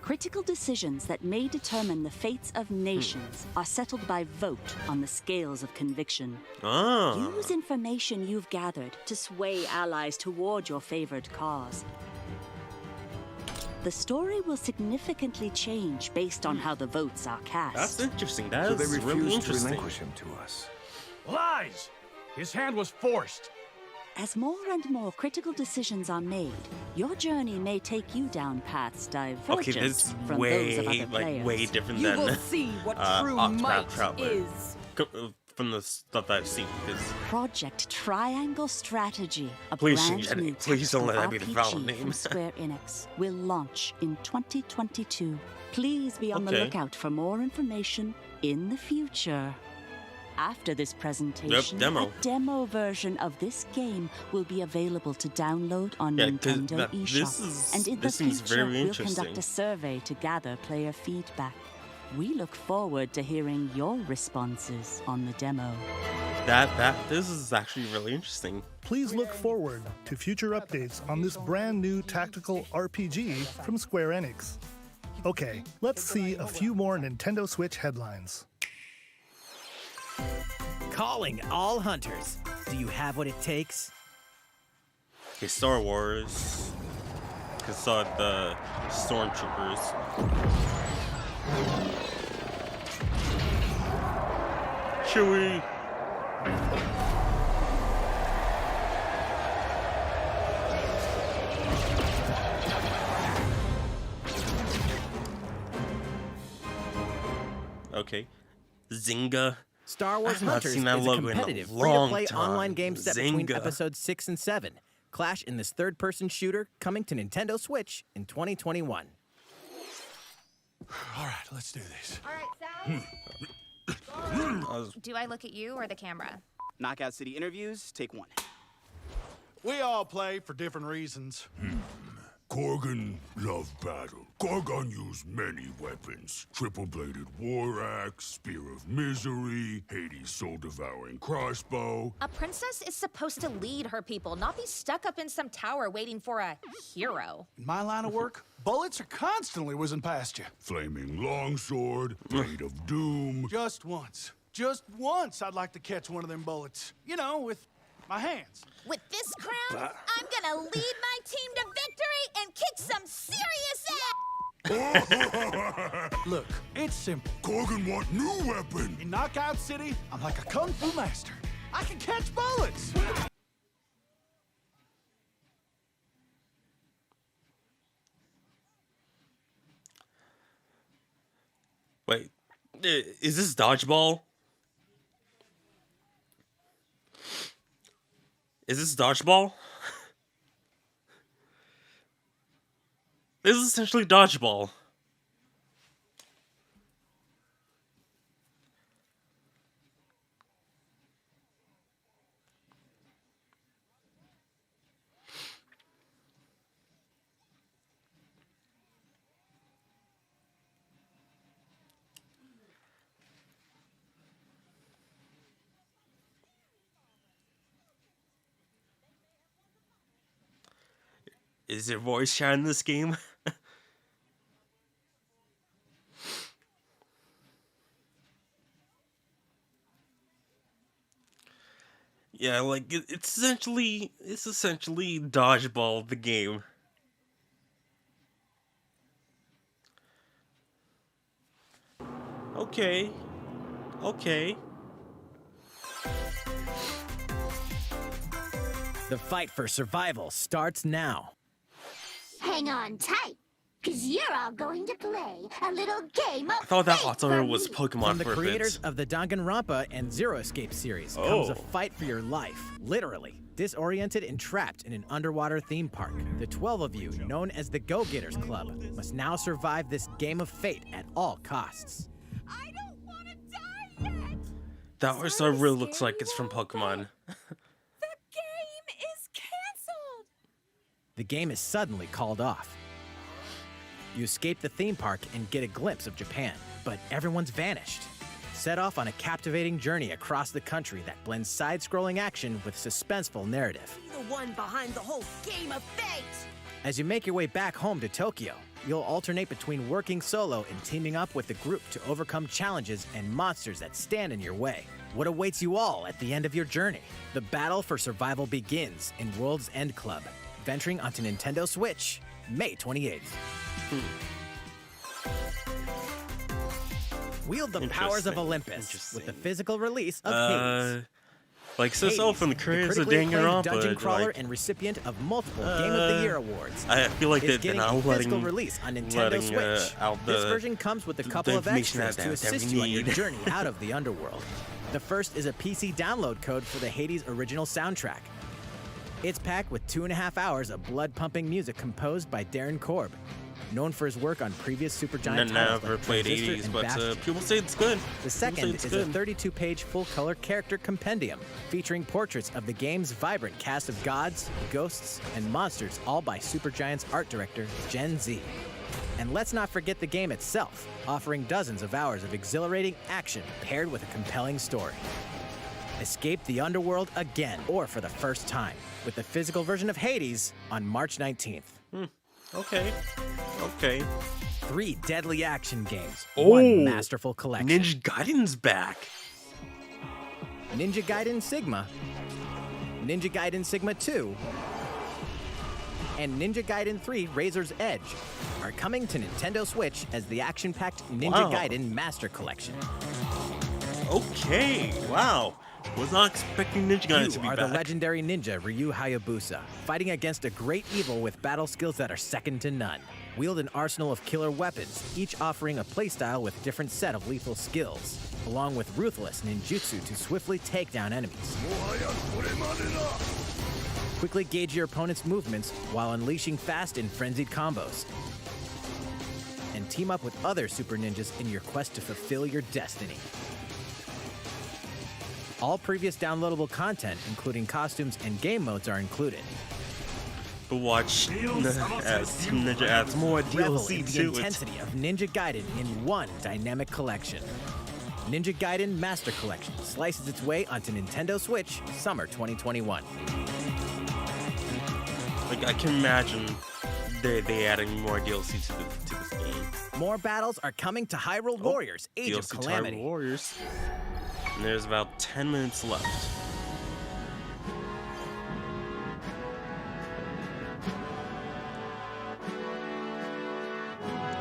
Critical decisions that may determine the fates of nations are settled by vote on the scales of conviction. Ah. Use information you've gathered to sway allies toward your favored cause. The story will significantly change based on how the votes are cast. That's interesting. So That they is refused really to interesting. relinquish him to us. Lies! His hand was forced. As more and more critical decisions are made, your journey may take you down paths divergent Okay, this is from those of way, other like, players. way different You than will see what true Octopath might Traveler. is. From the stuff that I've seen. Because Project Triangle Strategy, a Please brand change that new name. Please don't let that be the tactical final RPG name. from Square Enix, will launch in 2022. Please be on the Okay. lookout for more information in the future. After this presentation, demo. a demo version of this game will be available to download on Yeah, 'cause Nintendo that- eShop. this is- And in the this seems future, very we'll conduct interesting. a survey to gather player feedback. We look forward to hearing your responses on the demo. this is actually really interesting. Please look forward to future updates on this brand new tactical RPG from Square Enix. Okay, let's see a few more Nintendo Switch headlines. Calling all hunters. Do you have what it takes? Okay, Star Wars. I saw the Stormtroopers. Chewie. Okay. Zynga. Star Wars I've not Hunters seen that is a logo in a competitive, long free-to-play time. online game set between Zynga. episodes 6 and 7. Clash in this third-person shooter coming to Nintendo Switch in 2021. All right, let's do this. All right, Sal. Do I look at you or the camera? Knockout City interviews, take one. We all play for different reasons. Korgan loved battle. Korgan used many weapons. Triple-bladed war axe, spear of misery, Hades' soul-devouring crossbow. A princess is supposed to lead her people, not be stuck up in some tower waiting for a hero. In my line of work, bullets are constantly whizzing past you. Flaming longsword, blade of doom. Just once I'd like to catch one of them bullets. You know, with my hands. With this crown, I'm gonna lead my team to victory and kick some serious ass! Look, it's simple. Korgan want new weapon. In Knockout City, I'm like a kung fu master. I can catch bullets. Wait, is this dodgeball? Is this dodgeball? This is essentially dodgeball. Is there voice chat in this game? Yeah, like it's essentially dodgeball the game. Okay. Okay. The fight for survival starts now. Hang on tight, because you're all going to play a little game of I thought that fate also for was me. Pokemon From the for a creators bit. of the Danganronpa and Zero Escape series comes a Oh. fight for your life, literally. Disoriented and trapped in an underwater theme park, the 12 of you, known as the Go-Getters Club, must now survive this game of fate at all costs. That also really looks like it's from Pokemon. The game is suddenly called off. You escape the theme park and get a glimpse of Japan, but everyone's vanished. Set off on a captivating journey across the country that blends side-scrolling action with suspenseful narrative. The one behind the whole game of fate. As you make your way back home to Tokyo, you'll alternate between working solo and teaming up with the group to overcome challenges and monsters that stand in your way. What awaits you all at the end of your journey? The battle for survival begins in World's End Club, venturing onto Nintendo Switch, May 28th. Wield the powers of Olympus with the physical release of Hades. Like so from the creators of critically acclaimed dungeon Danganronpa, crawler like, and recipient of multiple Game of the Year awards. I feel like is they're getting not a physical letting- release on Nintendo Switch. out This the- version comes with a the couple of information extras to that we assist you on your need. journey out of the underworld. The first is a PC download code for the Hades original soundtrack. It's packed with 2.5 hours of blood-pumping music composed by Darren Korb, known for his work on previous Supergiant titles never like played Transistor 80s, and but Bastion. people say it's good. The People say second it's is good. a 32-page full-color character compendium featuring portraits of the game's vibrant cast of gods, ghosts, and monsters, all by Supergiant's art director, Gen Z. And let's not forget the game itself, offering dozens of hours of exhilarating action paired with a compelling story. Escape the underworld again, or for the first time, with the physical version of Hades on March 19th. Okay. Okay. 3 deadly action games, Oh, 1 masterful collection. Ninja Gaiden's back. Ninja Gaiden Sigma, Ninja Gaiden Sigma 2, and Ninja Gaiden 3 Razor's Edge are coming to Nintendo Switch as the action-packed Ninja Wow. Gaiden Master Collection. Okay. Wow. Was not expecting Ninja Gaiden You to be are back. the legendary ninja Ryu Hayabusa, fighting against a great evil with battle skills that are second to none. Wield an arsenal of killer weapons, each offering a playstyle with different set of lethal skills, along with ruthless ninjutsu to swiftly take down enemies. Quickly gauge your opponent's movements while unleashing fast and frenzied combos. And team up with other super ninjas in your quest to fulfill your destiny. All previous downloadable content, including costumes and game modes, are included. But watch as Ninja adds more Revel DLC in the to it. intensity of Ninja Gaiden in one dynamic collection. Ninja Gaiden Master Collection slices its way onto Nintendo Switch summer 2021. Like I can imagine they adding more DLC to this game. More battles are coming to Hyrule Warriors: Age of DLC to Calamity. Hyrule Warriors. And there's about 10 minutes left.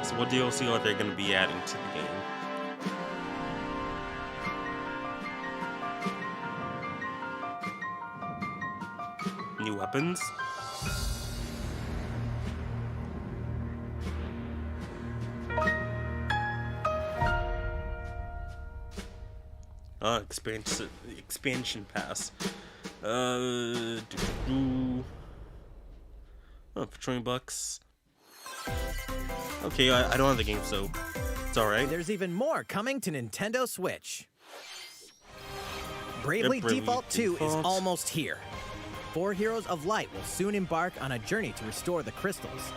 So what DLC are they going to be adding to the game? New weapons? Expansion pass. Oh, for $20. Okay, I don't have the game, so it's alright. There's even more coming to Nintendo Switch. Bravely Bravely Default 2 is Default. almost here. 4 Heroes of Light will soon embark on a journey to restore the crystals.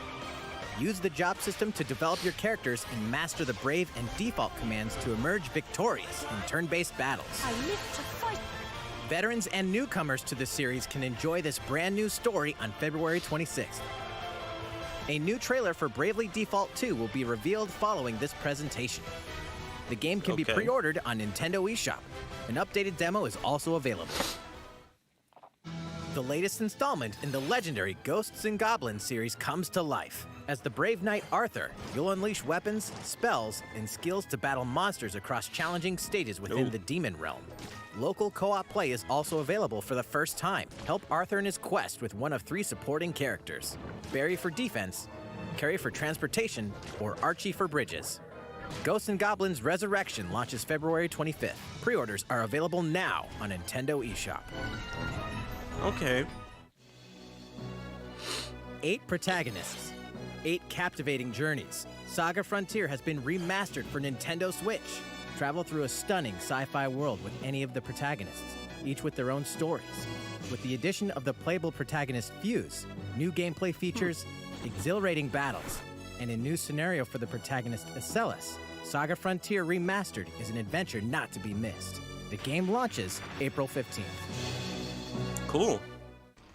Use the job system to develop your characters and master the Brave and Default commands to emerge victorious in turn-based battles. I live to fight. Veterans and newcomers to the series can enjoy this brand new story on February 26th. A new trailer for Bravely Default 2 will be revealed following this presentation. The game can be pre-ordered on Nintendo eShop. An updated demo is also available. The latest installment in the legendary Ghosts and Goblins series comes to life. As the brave knight Arthur, you'll unleash weapons, spells, and skills to battle monsters across challenging stages within the demon realm. Local co-op play is also available for the first time. Help Arthur in his quest with one of 3 supporting characters: Barry for defense, Carrie for transportation, or Archie for bridges. Ghosts and Goblins Resurrection launches February 25th. Pre-orders are available now on Nintendo eShop. Okay. 8 protagonists, 8 captivating journeys. Saga Frontier has been remastered for Nintendo Switch. Travel through a stunning sci-fi world with any of the protagonists, each with their own stories. With the addition of the playable protagonist Fuse, new gameplay features, exhilarating battles, and a new scenario for the protagonist Acellus, Saga Frontier Remastered is an adventure not to be missed. The game launches April 15th. Cool.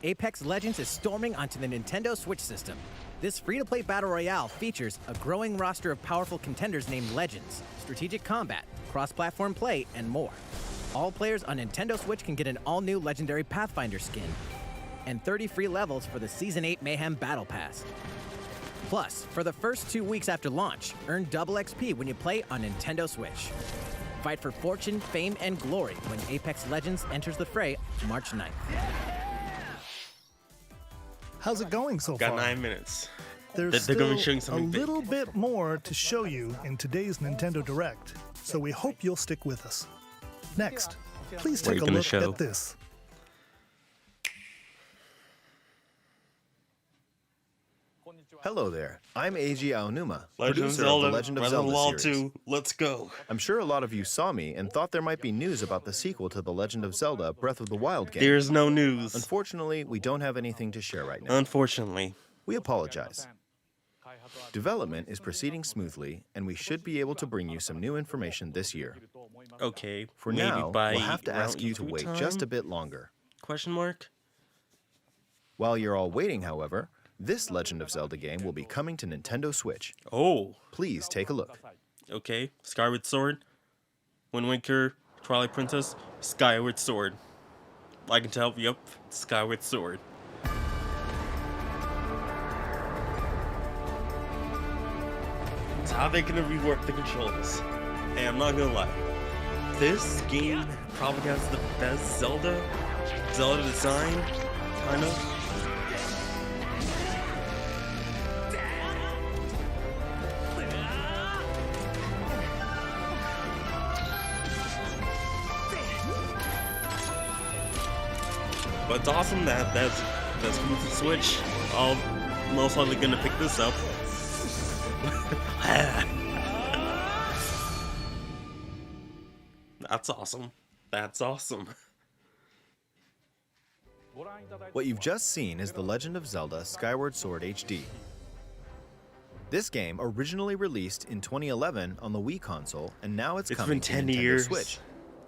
Apex Legends is storming onto the Nintendo Switch system. This free-to-play battle royale features a growing roster of powerful contenders named Legends, strategic combat, cross-platform play, and more. All players on Nintendo Switch can get an all-new Legendary Pathfinder skin, and 30 free levels for the Season 8 Mayhem Battle Pass. Plus, for the first 2 weeks after launch, earn double XP when you play on Nintendo Switch. Fight for fortune, fame, and glory when Apex Legends enters the fray March 9th. How's it going so Got far? 9 minutes. There's They're gonna be still showing something a big. little bit more to show you in today's Nintendo Direct, so we hope you'll stick with us. Next, please What are take you a gonna look show? at this. Hello there, I'm Eiji Aonuma, Legend of producer Zelda, of the Legend of Breath of the Zelda Wild series. 2, let's go. I'm sure a lot of you saw me and thought there might be news about the sequel to the Legend of Zelda Breath of the Wild game. There's no news. Unfortunately, we don't have anything to share right now. Unfortunately. We apologize. Development is proceeding smoothly, and we should be able to bring you some new information this year. Okay. For maybe now, by we'll have to ask you to around wait E3 just a time? bit longer. Question mark? While you're all waiting, however, this Legend of Zelda game will be coming to Nintendo Switch. Oh. Please take a look. Okay. Skyward Sword, Wind Waker, Twilight Princess, Skyward Sword. I can tell, yep, Skyward Sword. So how they gonna rework the controls? Hey, I'm not gonna lie. This game probably has the best Zelda design, kind of. But it's awesome that's coming to Switch. I'm most likely gonna pick this up. That's awesome. That's awesome. What you've just seen is The Legend of Zelda Skyward Sword HD. This game originally released in 2011 on the Wii console, and now it's coming been 10 to Nintendo years. Switch.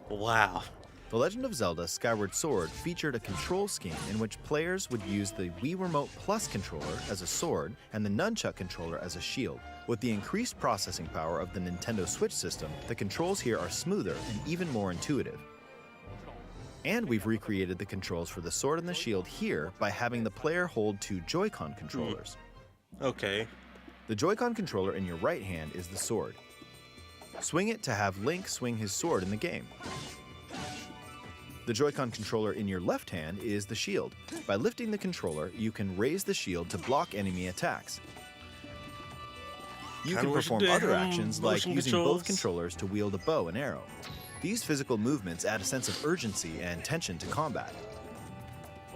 Wow. The Legend of Zelda Skyward Sword featured a control scheme in which players would use the Wii Remote Plus controller as a sword and the Nunchuck controller as a shield. With the increased processing power of the Nintendo Switch system, the controls here are smoother and even more intuitive. And we've recreated the controls for the sword and the shield here by having the player hold 2 Joy-Con controllers. Okay. The Joy-Con controller in your right hand is the sword. Swing it to have Link swing his sword in the game. The Joy-Con controller in your left hand is the shield. By lifting the controller, you can raise the shield to block enemy attacks. You can perform other actions like using both controllers to wield a bow and arrow. These physical movements add a sense of urgency and tension to combat.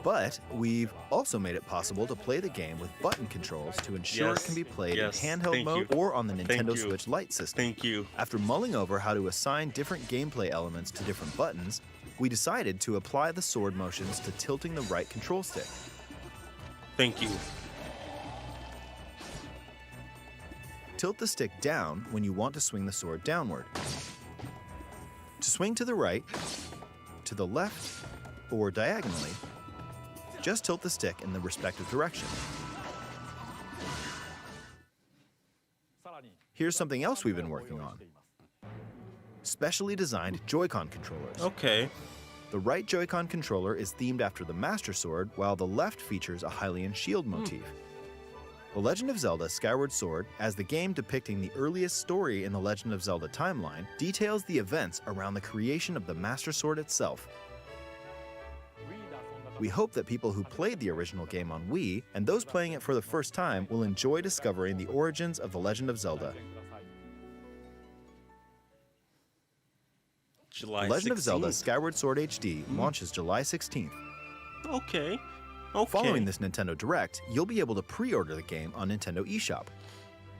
But we've also made it possible to play the game with button controls to ensure it can be played in handheld mode or on the Nintendo Switch Lite system. Thank you. After mulling over how to assign different gameplay elements to different buttons, we decided to apply the sword motions to tilting the right control stick. Thank you. Tilt the stick down when you want to swing the sword downward. To swing to the right, to the left, or diagonally, just tilt the stick in the respective direction. Here's something else we've been working on. Specially designed Joy-Con controllers. Okay. The right Joy-Con controller is themed after the Master Sword, while the left features a Hylian shield motif. The Legend of Zelda Skyward Sword, as the game depicting the earliest story in the Legend of Zelda timeline, details the events around the creation of the Master Sword itself. We hope that people who played the original game on Wii, and those playing it for the first time, will enjoy discovering the origins of the Legend of Zelda. July The Legend of Zelda 16th. Skyward Sword HD launches July 16th. Okay. Following this Nintendo Direct, you'll be able to pre-order the game on Nintendo eShop.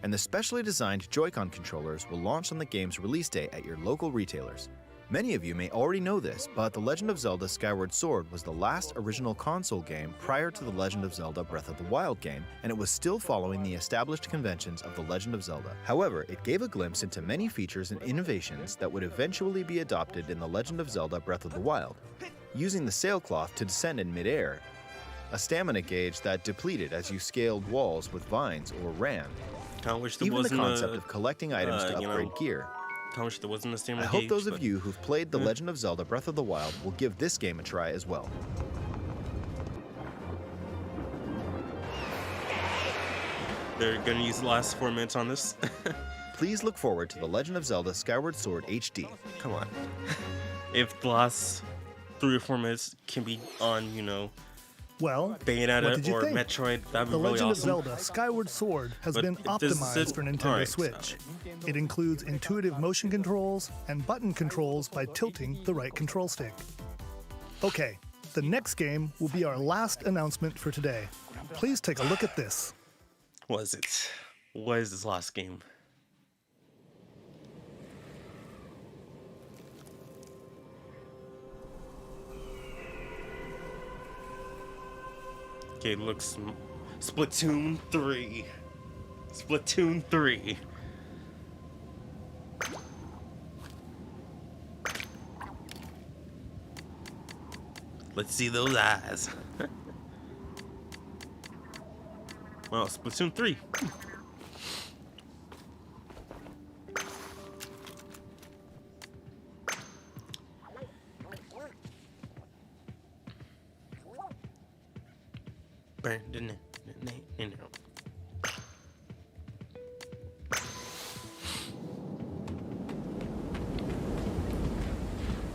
And the specially designed Joy-Con controllers will launch on the game's release date at your local retailers. Many of you may already know this, but The Legend of Zelda Skyward Sword was the last original console game prior to The Legend of Zelda Breath of the Wild game, and it was still following the established conventions of The Legend of Zelda. However, it gave a glimpse into many features and innovations that would eventually be adopted in The Legend of Zelda Breath of the Wild. Using the sailcloth to descend in midair, a stamina gauge that depleted as you scaled walls with vines or ran, Kinda wish there even the wasn't concept of collecting items to upgrade gear. Kinda wish there wasn't a stamina I hope gauge, those but- of you who've played The Legend of Zelda Breath of the Wild will give this game a try as well. They're gonna use the last 4 minutes on this. Please look forward to The Legend of Zelda Skyward Sword HD. Come on. If the last 3 or 4 minutes can be on, you know, Well, what Bayonetta did you or think? Metroid, that'd be The really Legend awesome. of Zelda Skyward Sword has But been if this is optimized it- for Nintendo alright, Switch. It includes intuitive motion controls and button controls by tilting the right control stick. Okay, the next game will be our last announcement for today. Please take a look at this. What is it? What is this last game? Okay, it looks Splatoon 3. Splatoon 3. Let's see those eyes. Well, Splatoon 3.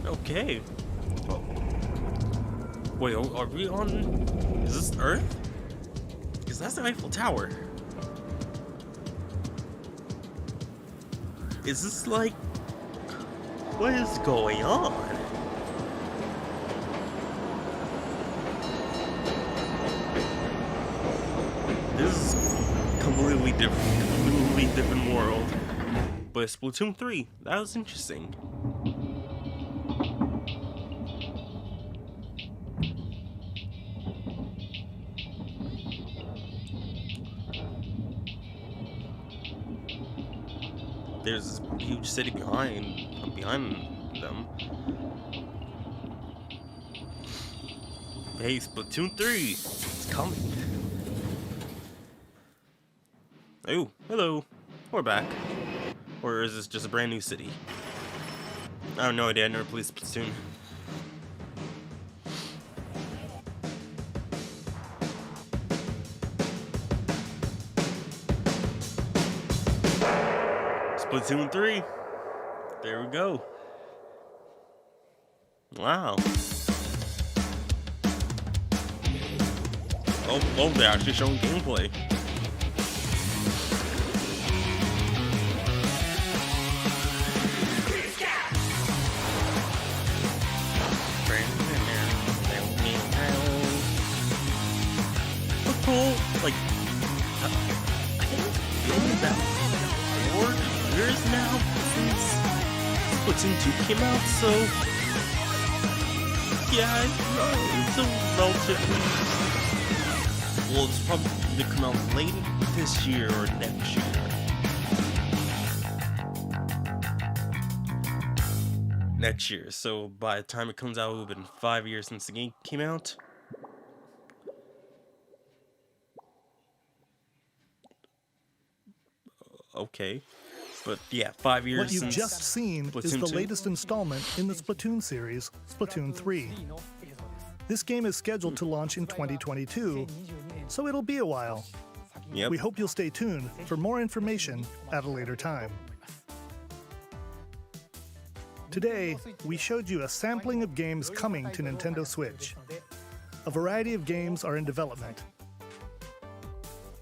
Okay. Oh. Wait, are we on? Is this Earth? Because that's the Eiffel Tower. Is this like... What is going on? This is completely different world. But Splatoon 3, that was interesting. There's this huge city behind them. Hey, Splatoon 3, it's coming. Oh, hello. We're back. Or is this just a brand new city? I have no idea. I never played Splatoon. Splatoon 3. There we go. Wow. Oh, they're actually showing gameplay. So cool. Like, I think it's been about 4 years now since Splatoon 2 came out, so yeah, it's a relatively... Well, it's probably going to come out late this year or next year. Next year, so by the time it comes out, it will have been 5 years since the game came out. Okay. But yeah, 5 years What you've since just seen is Splatoon the 2. latest installment in the Splatoon series, Splatoon 3. This game is scheduled to launch in 2022, so it'll be a while. Yep. We hope you'll stay tuned for more information at a later time. Today, we showed you a sampling of games coming to Nintendo Switch. A variety of games are in development.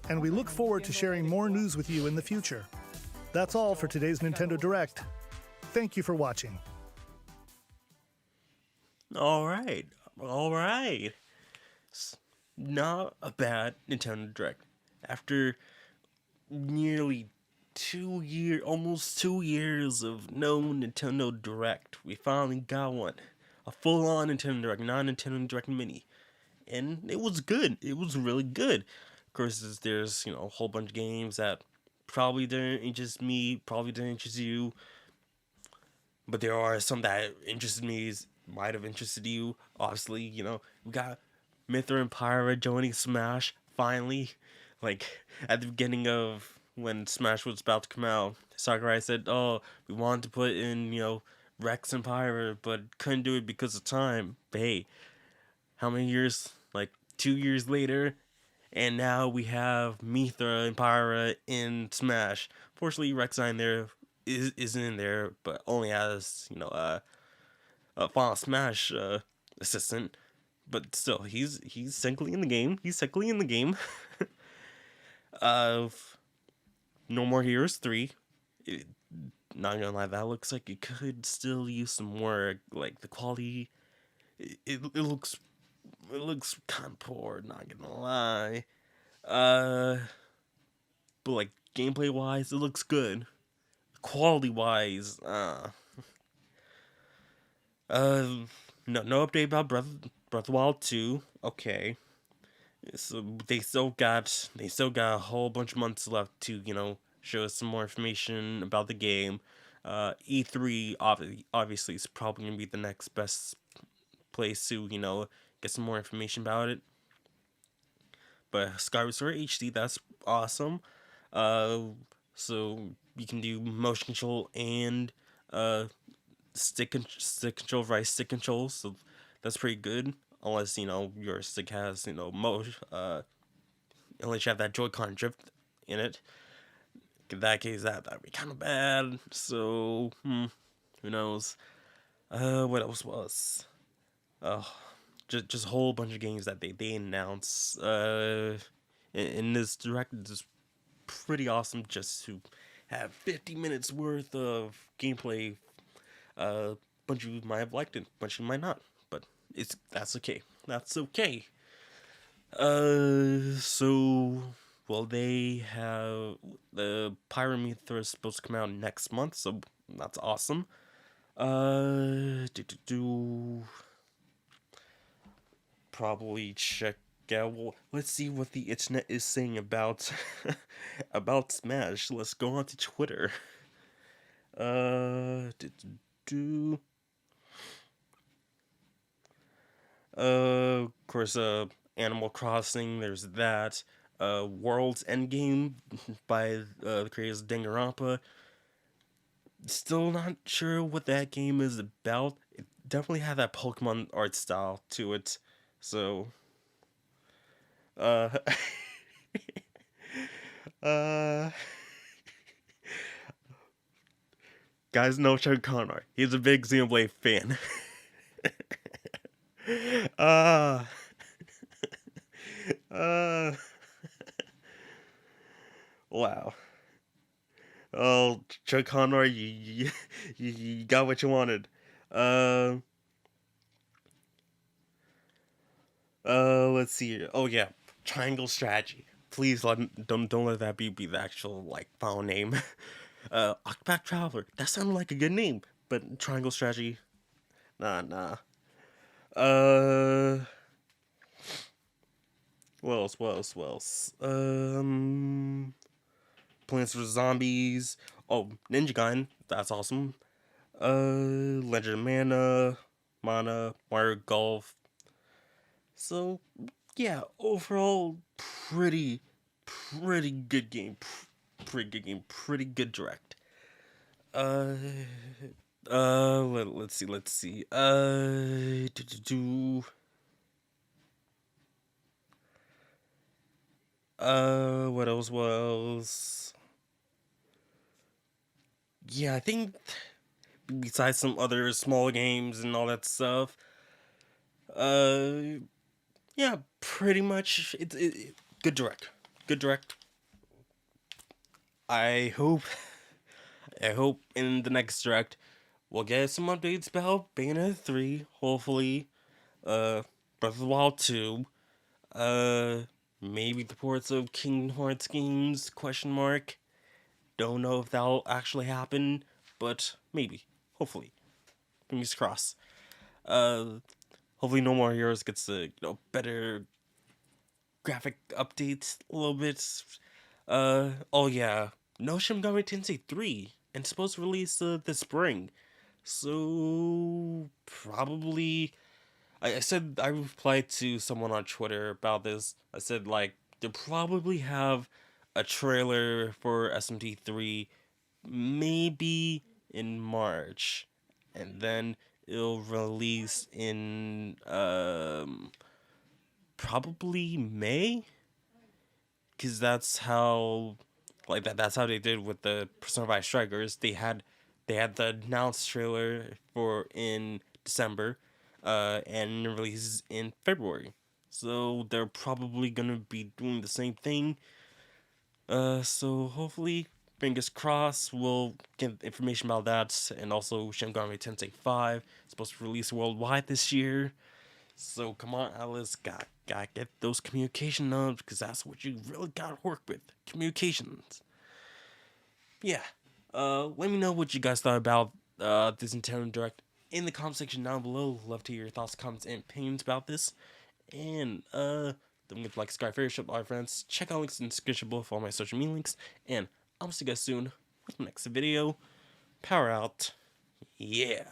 And we look forward to sharing more news with you in the future. That's all for today's Nintendo Direct. Thank you for watching. All right. Not a bad Nintendo Direct. After nearly almost 2 years of no Nintendo Direct, we finally got one. A full-on Nintendo Direct, not a Nintendo Direct Mini. And it was good. It was really good. Of course, there's, a whole bunch of games that probably didn't interest me, probably didn't interest you. But there are some that interested me, might have interested you. Obviously, we got Mythra and Pyra joining Smash, finally. Like, at the beginning of when Smash was about to come out, Sakurai said, oh, we wanted to put in, Rex and Pyra, but couldn't do it because of time. But hey, how many years? Like, 2 years later, and now we have Mythra and Pyra in Smash. Fortunately, Rex isn't in there, but only as, a Final Smash assistant. But still, he's technically in the game. No More Heroes 3. Not gonna lie, that looks like it could still use some work. Like, the quality, it looks kind of poor, not gonna lie. But like, gameplay wise, it looks good. Quality wise, no update about Breath of the Wild 2. Okay. So they still got a whole bunch of months left to, show us some more information about the game. E3 obviously is probably gonna be the next best place to, get some more information about it. But Skyward Sword HD, that's awesome. So you can do motion control and stick control, right stick control. So that's pretty good. Unless your stick has unless you have that Joy-Con drift in it. In that case, that'd be kind of bad. So who knows? What else was? Just a whole bunch of games that they announced in this direct. Is pretty awesome just to have 50 minutes worth of gameplay. Bunch of you might have liked it, bunch of you might not, but that's okay. So they have the Pyra is supposed to come out next month, so that's awesome. Probably check out. Well, let's see what the internet is saying about about Smash. Let's go on to Twitter. Of course, Animal Crossing. There's that. World's Endgame by the creators of Danganronpa. Still not sure what that game is about. It definitely had that Pokemon art style to it. So, guys know Chuck Connor. He's a big Xenoblade fan. Wow. Oh, Chuck Connor, you got what you wanted. Let's see. Oh yeah, Triangle Strategy. Please don't let that be the actual file name. Octopath Traveler. That sounded like a good name, but Triangle Strategy. Nah. What else? Plants vs. Zombies. Oh, Ninja Gaiden. That's awesome. Legend of Mana, Mario Golf. So, yeah, overall, pretty good game. Pretty good direct. Let's see. What else? Yeah, I think besides some other small games and all that stuff, yeah, pretty much good direct. Good direct. I hope in the next direct we'll get some updates about Bayonetta 3, hopefully. Breath of the Wild 2. Maybe the ports of Kingdom Hearts games, question mark. Don't know if that'll actually happen, but maybe. Hopefully. Fingers crossed. Hopefully No More Heroes gets a better graphic updates a little bit. Oh yeah. No Shin Megami Tensei 3. And it's supposed to release this spring. So probably I said I replied to someone on Twitter about this. I said like they'll probably have a trailer for SMT3 maybe in March, and then it'll release in probably May, because that's how that's how they did with the Persona 5 Strikers. They had the announced trailer for in December, and it releases in February. So they're probably gonna be doing the same thing. So hopefully, fingers crossed, we'll get information about that, and also Shin Megami Tensei 5 is supposed to release worldwide this year. So come on, Alice, gotta get those communication knobs, because that's what you really gotta work with, communications. Yeah. Let me know what you guys thought about this Nintendo Direct in the comment section down below. Love to hear your thoughts, comments, and opinions about this. And don't forget to like, subscribe, favorite, share, all my friends. Check out links in the description below for all my social media links. And I'll see you guys soon with my next video. Power out. Yeah.